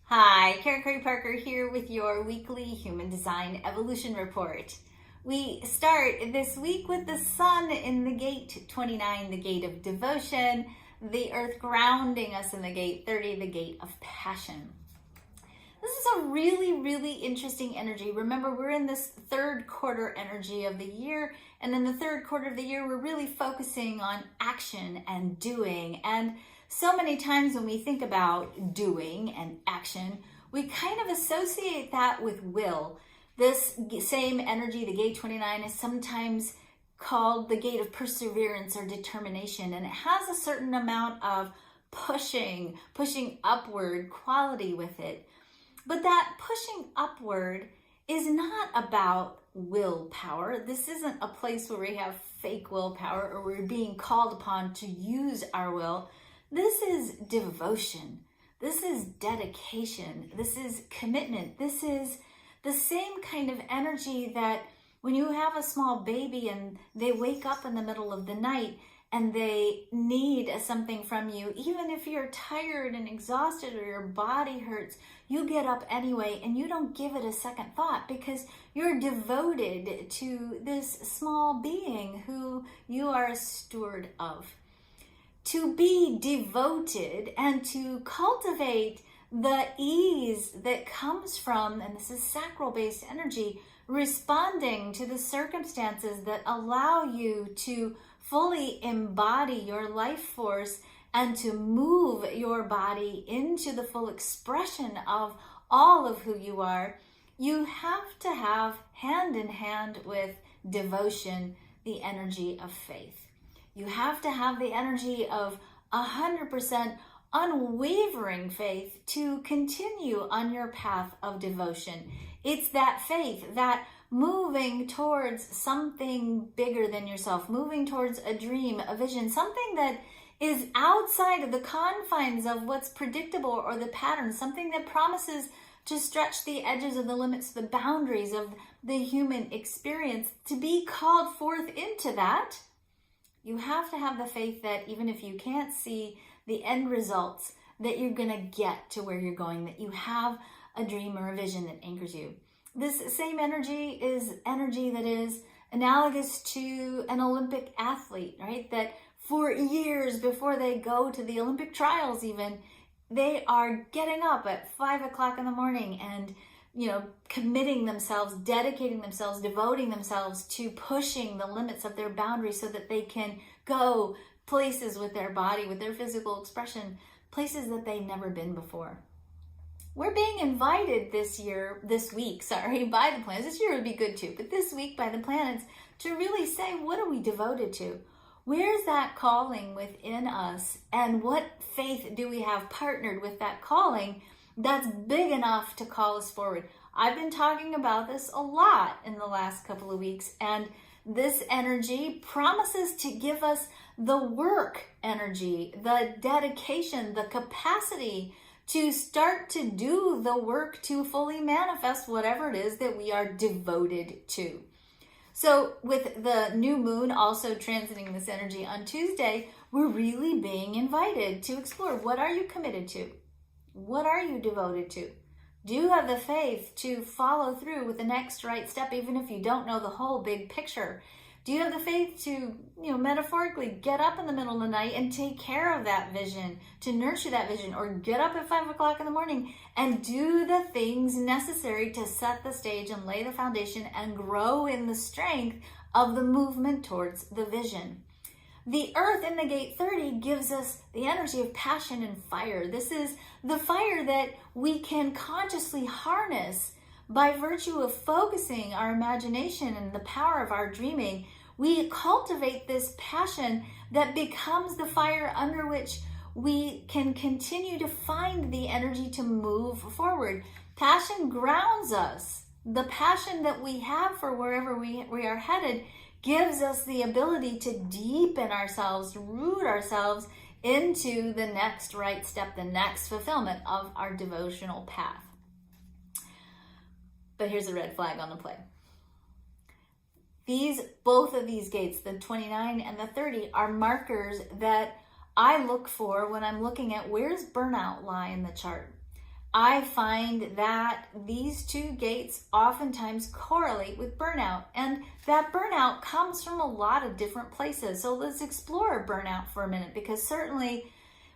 Hi, Karen Curry Parker here with your weekly Human Design Evolution Report. We start this week with the sun in the gate 29, the gate of devotion, the earth grounding us in the gate 30, the gate of passion. This is a really interesting energy. Remember, we're in this third quarter energy of the year, and in the third quarter of the year, we're really focusing on action and doing. And so many times when we think about doing and action, we kind of associate that with will. This same energy, the gate 29, is sometimes called the gate of perseverance or determination, and it has a certain amount of pushing upward quality with it. But that pushing upward is not about willpower. This isn't a place where we have fake willpower or we're being called upon to use our will. This is devotion. This is dedication. This is commitment. This is the same kind of energy that when you have a small baby and they wake up in the middle of the night and they need something from you, even if you're tired and exhausted or your body hurts, you get up anyway and you don't give it a second thought because you're devoted to this small being who you are a steward of. To be devoted and to cultivate the ease that comes from, and this is sacral-based energy, responding to the circumstances that allow you to fully embody your life force and to move your body into the full expression of all of who you are, you have to have hand in hand with devotion the energy of faith. You have to have the energy of 100% unwavering faith to continue on your path of devotion. It's that faith, that moving towards something bigger than yourself, moving towards a dream, a vision, something that is outside of the confines of what's predictable or the pattern, something that promises to stretch the edges of the limits, the boundaries of the human experience. To be called forth into that, you have to have the faith that even if you can't see the end results, that you're going to get to where you're going, that you have a dream or a vision that anchors you. This same energy is energy that is analogous to an Olympic athlete, right? That for years before they go to the Olympic trials even, they are getting up at 5 o'clock in the morning and committing themselves, dedicating themselves, devoting themselves to pushing the limits of their boundaries so that they can go places with their body, with their physical expression, places that they've never been before. We're being invited this week by the planets. This year would be good too, but this week by the planets to really say, what are we devoted to? Where's that calling within us? And what faith do we have partnered with that calling that's big enough to call us forward? I've been talking about this a lot in the last couple of weeks, and this energy promises to give us the work energy, the dedication, the capacity to start to do the work to fully manifest whatever it is that we are devoted to. So with the new moon also transiting this energy on Tuesday, we're really being invited to explore, what are you committed to? What are you devoted to? Do you have the faith to follow through with the next right step, even if you don't know the whole big picture? Do you have the faith to, metaphorically get up in the middle of the night and take care of that vision, to nurture that vision, or get up at 5 o'clock in the morning and do the things necessary to set the stage and lay the foundation and grow in the strength of the movement towards the vision? The earth in the gate 30 gives us the energy of passion and fire. This is the fire that we can consciously harness by virtue of focusing our imagination and the power of our dreaming. We cultivate this passion that becomes the fire under which we can continue to find the energy to move forward. Passion grounds us. The passion that we have for wherever we are headed gives us the ability to deepen ourselves, root ourselves into the next right step, the next fulfillment of our devotional path. But here's a red flag on the play. Both of these gates, the 29 and the 30, are markers that I look for when I'm looking at where's burnout lie in the chart. I find that these two gates oftentimes correlate with burnout, and that burnout comes from a lot of different places. So let's explore burnout for a minute, because certainly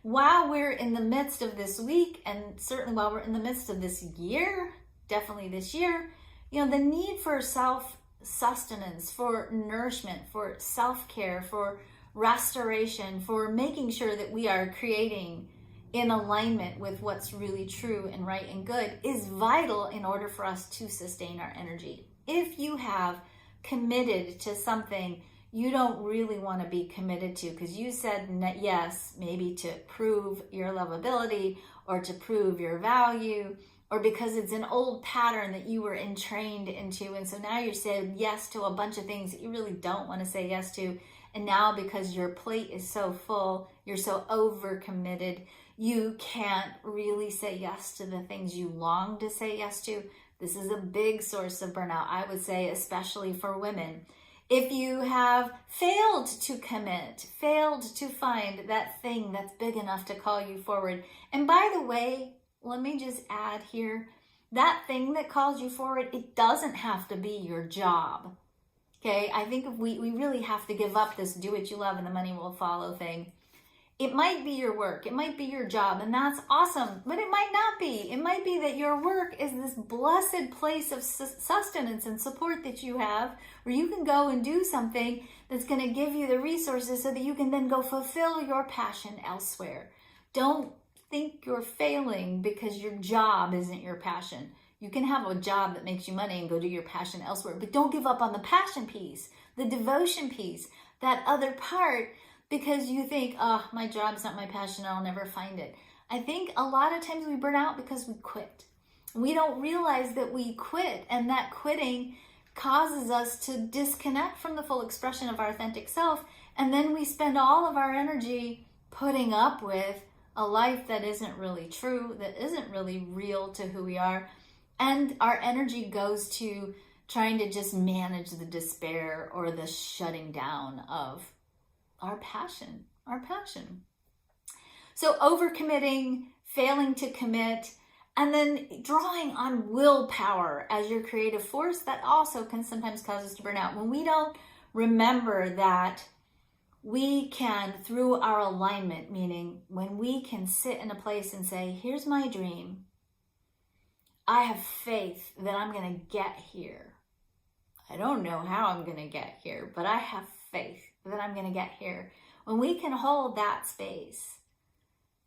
while we're in the midst of this week, and certainly while we're in the midst of this year, definitely this year, the need for self-sustenance, for nourishment, for self-care, for restoration, for making sure that we are creating in alignment with what's really true and right and good is vital in order for us to sustain our energy. If you have committed to something you don't really want to be committed to because you said yes, maybe to prove your lovability or to prove your value, or because it's an old pattern that you were entrained into, and so now you're saying yes to a bunch of things that you really don't want to say yes to, and now because your plate is so full, you're so overcommitted, you can't really say yes to the things you long to say yes to. This is a big source of burnout, I would say, especially for women. If you have failed to commit, failed to find that thing that's big enough to call you forward. And by the way, let me just add here, that thing that calls you forward, it doesn't have to be your job. Okay, I think we really have to give up this do what you love and the money will follow thing. It might be your work, it might be your job, and that's awesome, but it might not be. It might be that your work is this blessed place of sustenance and support that you have, where you can go and do something that's going to give you the resources so that you can then go fulfill your passion elsewhere. Don't think you're failing because your job isn't your passion. You can have a job that makes you money and go do your passion elsewhere, but don't give up on the passion piece, the devotion piece, that other part, because you think, oh, my job's not my passion, I'll never find it. I think a lot of times we burn out because we quit. We don't realize that we quit, and that quitting causes us to disconnect from the full expression of our authentic self, and then we spend all of our energy putting up with a life that isn't really true, that isn't really real to who we are, and our energy goes to trying to just manage the despair or the shutting down of our passion. So overcommitting, failing to commit, and then drawing on willpower as your creative force, that also can sometimes cause us to burn out. When we don't remember that we can, through our alignment, meaning when we can sit in a place and say, here's my dream, I have faith that I'm going to get here. I don't know how I'm going to get here, but I have faith that I'm going to get here. When we can hold that space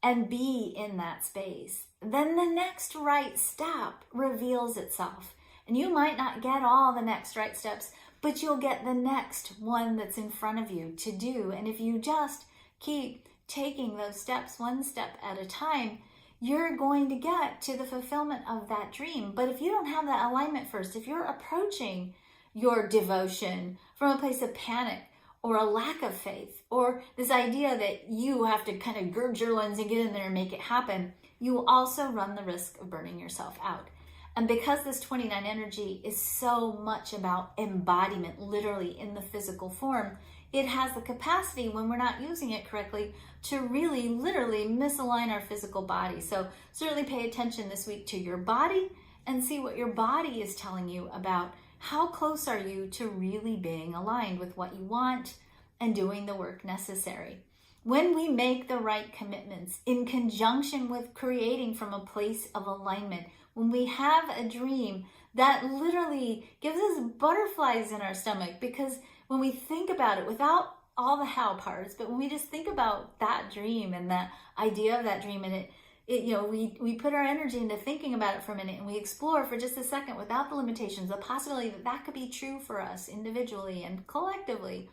and be in that space, then the next right step reveals itself. And you might not get all the next right steps, but you'll get the next one that's in front of you to do. And if you just keep taking those steps one step at a time, you're going to get to the fulfillment of that dream. But if you don't have that alignment first, if you're approaching your devotion from a place of panic or a lack of faith, or this idea that you have to kind of gird your loins and get in there and make it happen, you will also run the risk of burning yourself out. And because this 29 energy is so much about embodiment, literally in the physical form, it has the capacity, when we're not using it correctly, to really literally misalign our physical body. So certainly pay attention this week to your body and see what your body is telling you about how close are you to really being aligned with what you want and doing the work necessary. When we make the right commitments in conjunction with creating from a place of alignment, when we have a dream that literally gives us butterflies in our stomach, because when we think about it without all the how parts, but when we just think about that dream and the idea of that dream, and we put our energy into thinking about it for a minute, and we explore for just a second without the limitations, the possibility that that could be true for us individually and collectively.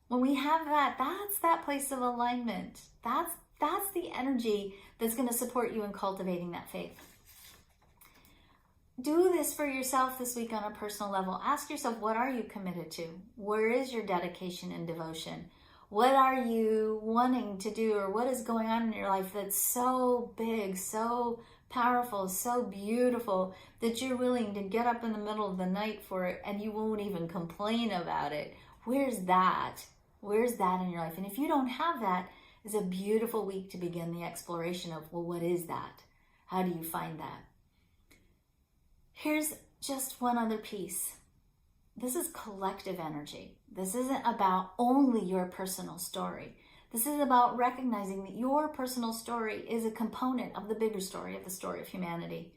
When we have that, that's that place of alignment. That's the energy that's going to support you in cultivating that faith. Do this for yourself this week on a personal level. Ask yourself, what are you committed to? Where is your dedication and devotion? What are you wanting to do, or what is going on in your life that's so big, so powerful, so beautiful that you're willing to get up in the middle of the night for it and you won't even complain about it? Where's that? Where's that in your life? And if you don't have that, it's a beautiful week to begin the exploration of, well, what is that? How do you find that? Here's just one other piece. This is collective energy. This isn't about only your personal story. This is about recognizing that your personal story is a component of the bigger story, of the story of humanity.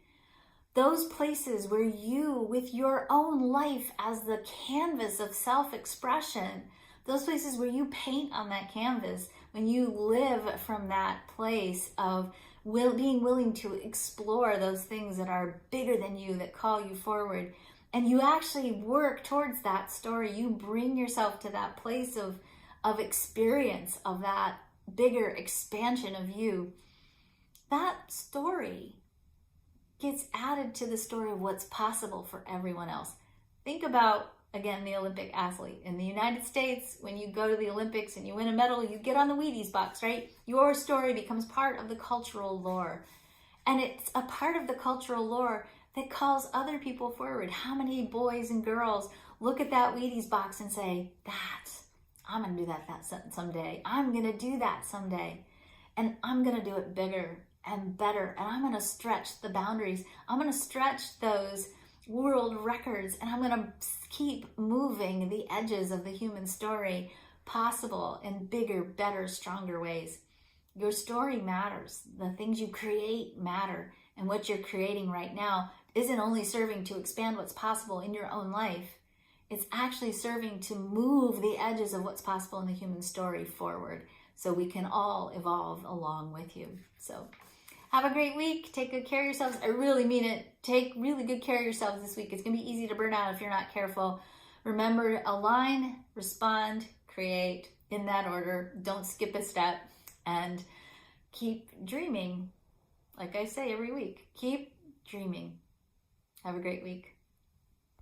Those places where you, with your own life as the canvas of self-expression, those places where you paint on that canvas, when you live from that place of being willing to explore those things that are bigger than you, that call you forward, and you actually work towards that story, you bring yourself to that place of experience, of that bigger expansion of you, that story gets added to the story of what's possible for everyone else. Think about, again, the Olympic athlete. In the United States, when you go to the Olympics and you win a medal, you get on the Wheaties box, right? Your story becomes part of the cultural lore. And it's a part of the cultural lore that calls other people forward. How many boys and girls look at that Wheaties box and say, I'm going to do that someday. I'm going to do that someday. And I'm going to do it bigger and better. And I'm going to stretch the boundaries. I'm going to stretch those world records. And I'm going to keep moving the edges of the human story possible in bigger, better, stronger ways. Your story matters. The things you create matter. And what you're creating right now isn't only serving to expand what's possible in your own life. It's actually serving to move the edges of what's possible in the human story forward so we can all evolve along with you. So have a great week. Take good care of yourselves. I really mean it. Take really good care of yourselves this week. It's going to be easy to burn out if you're not careful. Remember, align, respond, create in that order. Don't skip a step, and keep dreaming. Like I say every week, keep dreaming. Have a great week.